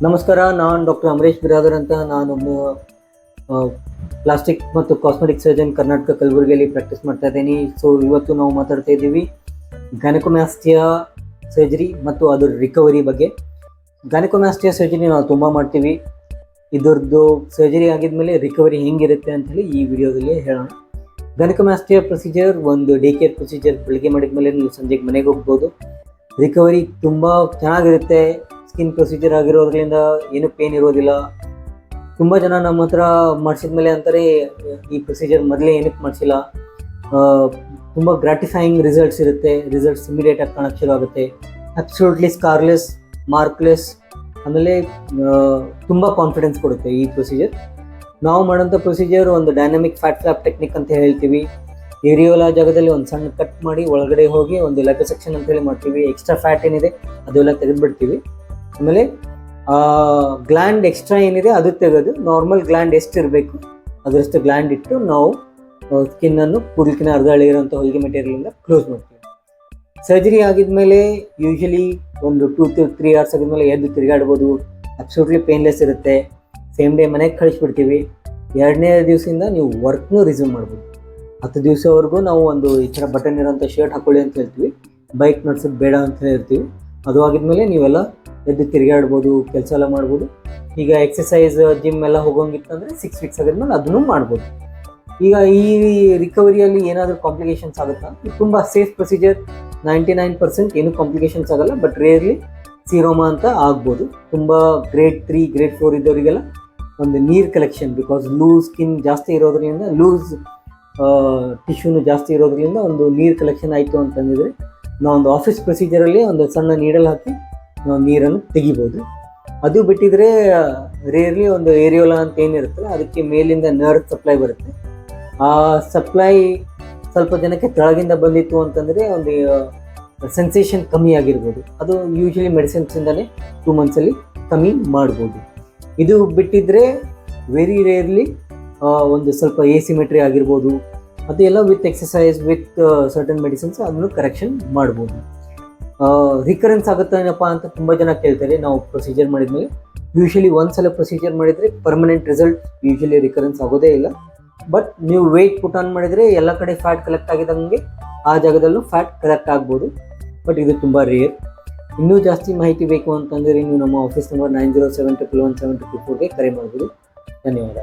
ನಮಸ್ಕಾರ, ನಾನು ಡಾಕ್ಟರ್ ಅಮರೇಶ್ ಬಿರಾದರ್ ಅಂತ. ನಾನು ಪ್ಲಾಸ್ಟಿಕ್ ಮತ್ತು ಕಾಸ್ಮೆಟಿಕ್ ಸರ್ಜನ್ ಕರ್ನಾಟಕ ಕಲಬುರಗಿಯಲ್ಲಿ ಪ್ರಾಕ್ಟೀಸ್ ಮಾಡ್ತಾ ಇದ್ದೀನಿ. ಸೊ ಇವತ್ತು ನಾವು ಮಾತಾಡ್ತಾ ಇದ್ದೀವಿ ಗೈನಕೋಮಾಸ್ಟಿಯಾ ಸರ್ಜರಿ ಮತ್ತು ಅದರ ರಿಕವರಿ ಬಗ್ಗೆ. ಗೈನಕೋಮಾಸ್ಟಿಯಾ ಸರ್ಜರಿ ನಾವು ತುಂಬ ಮಾಡ್ತೀವಿ. ಇದರದ್ದು ಸರ್ಜರಿ ಆಗಿದ್ಮೇಲೆ ರಿಕವರಿ ಹೆಂಗಿರುತ್ತೆ ಅಂಥೇಳಿ ಈ ವಿಡಿಯೋದಲ್ಲಿ ಹೇಳೋಣ. ಗೈನಕೋಮಾಸ್ಟಿಯಾ ಪ್ರೊಸೀಜರ್ ಒಂದು ಡೇ ಕೇರ್ ಪ್ರೊಸೀಜರ್. ಬೆಳಗ್ಗೆ ಮಾಡಿದ್ಮೇಲೆ ನೀವು ಸಂಜೆಗೆ ಮನೆಗೆ ಹೋಗ್ಬೋದು. ರಿಕವರಿ ತುಂಬ ಚೆನ್ನಾಗಿರುತ್ತೆ. ಸ್ಕಿನ್ ಪ್ರೊಸೀಜರ್ ಆಗಿರೋದ್ರಿಂದ ಏನು ಪೇನ್ ಇರೋದಿಲ್ಲ. ತುಂಬ ಜನ ನಮ್ಮ ಹತ್ರ ಮಾಡಿಸಿದ್ಮೇಲೆ ಅಂತಾರೆ ಈ ಪ್ರೊಸೀಜರ್ ಮೊದಲೇ ಏನಕ್ಕೆ ಮಾಡಿಸಿಲ್ಲ. ತುಂಬ ಗ್ರಾಟಿಫೈಯಿಂಗ್ ರಿಸಲ್ಟ್ಸ್ ಇರುತ್ತೆ. ರಿಸಲ್ಟ್ಸ್ ಇಮಿಡಿಯೇಟಾಗಿ ಕಾಣಕ್ಕೆ ಶುರು ಆಗುತ್ತೆ. ಅಬ್ಸಲ್ಯೂಟ್ಲಿ ಸ್ಕಾರ್ಲೆಸ್, ಮಾರ್ಕ್ಲೆಸ್, ಆಮೇಲೆ ತುಂಬ ಕಾನ್ಫಿಡೆನ್ಸ್ ಕೊಡುತ್ತೆ ಈ ಪ್ರೊಸೀಜರ್. ನಾವು ಮಾಡೋಂಥ ಪ್ರೊಸೀಜರ್ ಒಂದು ಡೈನಾಮಿಕ್ ಫ್ಯಾಟ್ ಫ್ಲಾಪ್ ಟೆಕ್ನಿಕ್ ಅಂತ ಹೇಳ್ತೀವಿ. ಏರಿಯೋಲಾ ಜಾಗದಲ್ಲಿ ಒಂದು ಸಣ್ಣ ಕಟ್ ಮಾಡಿ ಒಳಗಡೆ ಹೋಗಿ ಒಂದು ಲೈಪೋಸೆಕ್ಷನ್ ಅಂತ ಹೇಳಿ ಮಾಡ್ತೀವಿ. ಎಕ್ಸ್ಟ್ರಾ ಫ್ಯಾಟ್ ಏನಿದೆ ಅದೆಲ್ಲ ತೆಗೆದುಬಿಡ್ತೀವಿ. ಆಮೇಲೆ ಗ್ಲ್ಯಾಂಡ್ ಎಕ್ಸ್ಟ್ರಾ ಏನಿದೆ ಅದು ತೆಗೆದು ನಾರ್ಮಲ್ ಗ್ಲ್ಯಾಂಡ್ ಎಷ್ಟಿರಬೇಕು ಅದರಷ್ಟು ಗ್ಲ್ಯಾಂಡ್ ಇಟ್ಟು ನಾವು ಸ್ಕಿನ್ನನ್ನು ಕೂದಲಿನ ಅರ್ಧ ಇರೋಂಥ ಹೊಲಿಗೆ ಮೆಟೀರಿಯಲಿಂದ ಕ್ಲೋಸ್ ಮಾಡ್ತೀವಿ. ಸರ್ಜರಿ ಆಗಿದ್ಮೇಲೆ ಯೂಶಲಿ ಒಂದು 2 to 3 hours ಆಗಿದ್ಮೇಲೆ ಎದ್ದು ತಿರುಗಾಡ್ಬೋದು. ಅಬ್ಸಲ್ಯೂಟ್ಲಿ ಪೇನ್ಲೆಸ್ ಇರುತ್ತೆ. ಸೇಮ್ ಡೇ ಮನೆಗೆ ಕಳಿಸ್ಬಿಡ್ತೀವಿ. 2ನೇ ದಿವಸದಿಂದ ನೀವು ವರ್ಕ್ನೂ ರಿಸ್ಯೂಮ್ ಮಾಡ್ಬೋದು. 10 ದಿವಸವರೆಗೂ ನಾವು ಒಂದು ಈ ಥರ ಬಟನ್ ಇರೋಂಥ ಶರ್ಟ್ ಹಾಕೊಳ್ಳಿ ಅಂತ ಹೇಳ್ತೀವಿ. ಬೈಕ್ ನಡ್ಸೋದು ಬೇಡ ಅಂತ ಹೇಳ್ತೀವಿ. ಅದು ಆಗಿದ್ಮೇಲೆ ನೀವೆಲ್ಲ ಎದ್ದು ತಿರುಗಾಡ್ಬೋದು, ಕೆಲಸ ಎಲ್ಲ ಮಾಡ್ಬೋದು. ಈಗ ಎಕ್ಸಸೈಸ್ ಜಿಮ್ ಎಲ್ಲ ಹೋಗೋಂಗಿತ್ತಂದರೆ 6 weeks ಆಗಿದ್ಮೇಲೆ ಅದನ್ನು ಮಾಡ್ಬೋದು. ಈಗ ಈ ರಿಕವರಿಯಲ್ಲಿ ಏನಾದರೂ ಕಾಂಪ್ಲಿಕೇಶನ್ಸ್ ಆಗುತ್ತಾ? ಇದು ತುಂಬ ಸೇಫ್ ಪ್ರೊಸೀಜರ್. 99% ಏನೂ ಕಾಂಪ್ಲಿಕೇಶನ್ಸ್ ಆಗೋಲ್ಲ. ಬಟ್ ರೇರ್ಲಿ ಸೀರೋಮಾ ಅಂತ ಆಗ್ಬೋದು. ತುಂಬ ಗ್ರೇಡ್ 3, ಗ್ರೇಡ್ 4 ಇದ್ದವರಿಗೆಲ್ಲ ಒಂದು ನೀರು ಕಲೆಕ್ಷನ್, ಬಿಕಾಸ್ ಲೂಸ್ ಸ್ಕಿನ್ ಜಾಸ್ತಿ ಇರೋದ್ರಿಂದ, ಲೂಸ್ ಟಿಶ್ಯೂನು ಜಾಸ್ತಿ ಇರೋದ್ರಿಂದ ಒಂದು ನೀರು ಕಲೆಕ್ಷನ್ ಆಯಿತು ಅಂತಂದಿದ್ರೆ ನಾವು ಒಂದು ಆಫೀಸ್ ಪ್ರೊಸೀಜರಲ್ಲಿ ಒಂದು ಸಣ್ಣ ನೀಡಲ್ ಹಾಕಿ ನಾವು ನೀರನ್ನು ತೆಗಿಬೋದು. ಅದು ಬಿಟ್ಟಿದ್ರೆ ರೇರ್ಲಿ ಒಂದು ಏರಿಯೋಲಾ ಅಂತ ಏನಿರುತ್ತಲ್ಲ ಅದಕ್ಕೆ ಮೇಲಿಂದ ನರ್ವ್ ಸಪ್ಲೈ ಬರುತ್ತೆ. ಆ ಸಪ್ಲೈ ಸ್ವಲ್ಪ ಜನಕ್ಕೆ ಕೆಳಗಿಂದ ಬಂದಿತ್ತು ಅಂತಂದರೆ ಒಂದು ಸೆನ್ಸೇಷನ್ ಕಮ್ಮಿ ಆಗಿರ್ಬೋದು. ಅದು ಯೂಶ್ವಲಿ ಮೆಡಿಸಿನ್ಸಿಂದಲೇ 2 monthsಲ್ಲಿ ಕಮ್ಮಿ ಮಾಡ್ಬೋದು. ಇದು ಬಿಟ್ಟಿದ್ರೆ ವೆರಿ ರೇರ್ಲಿ ಒಂದು ಸ್ವಲ್ಪ ಎಸಿಮೆಟ್ರಿ ಆಗಿರ್ಬೋದು. ಅದು ಎಲ್ಲ with exercise, with certain medicines ಅದನ್ನು ಕರೆಕ್ಷನ್ ಮಾಡ್ಬೋದು. ರಿಕರೆನ್ಸ್ ಆಗುತ್ತೇನಪ್ಪ ಅಂತ ತುಂಬ ಜನ ಕೇಳ್ತಾರೆ. ನಾವು ಪ್ರೊಸೀಜರ್ ಮಾಡಿದ್ಮೇಲೆ ಯೂಶ್ವಲಿ ಒಂದ್ಸಲ ಪ್ರೊಸೀಜರ್ ಮಾಡಿದರೆ ಪರ್ಮನೆಂಟ್ ರಿಸಲ್ಟ್ ಯೂಶ್ವಲಿ ರಿಕರೆನ್ಸ್ ಆಗೋದೇ ಇಲ್ಲ. ಬಟ್ ನೀವು ವೆಯ್ಟ್ ಪುಟ್ ಆನ್ ಮಾಡಿದರೆ ಎಲ್ಲ ಕಡೆ ಫ್ಯಾಟ್ ಕಲೆಕ್ಟ್ ಆಗಿದ್ದಂಗೆ ಆ ಜಾಗದಲ್ಲೂ ಫ್ಯಾಟ್ ಕಲೆಕ್ಟ್ ಆಗ್ಬೋದು. ಬಟ್ ಇದು ತುಂಬ ರೇರ್. ಇನ್ನೂ ಜಾಸ್ತಿ ಮಾಹಿತಿ ಬೇಕು ಅಂತಂದರೆ ನೀವು ನಮ್ಮ ಆಫೀಸ್ ನಂಬರ್ 9072117224ಗೆ ಕರೆ ಮಾಡ್ಬೋದು. ಧನ್ಯವಾದ.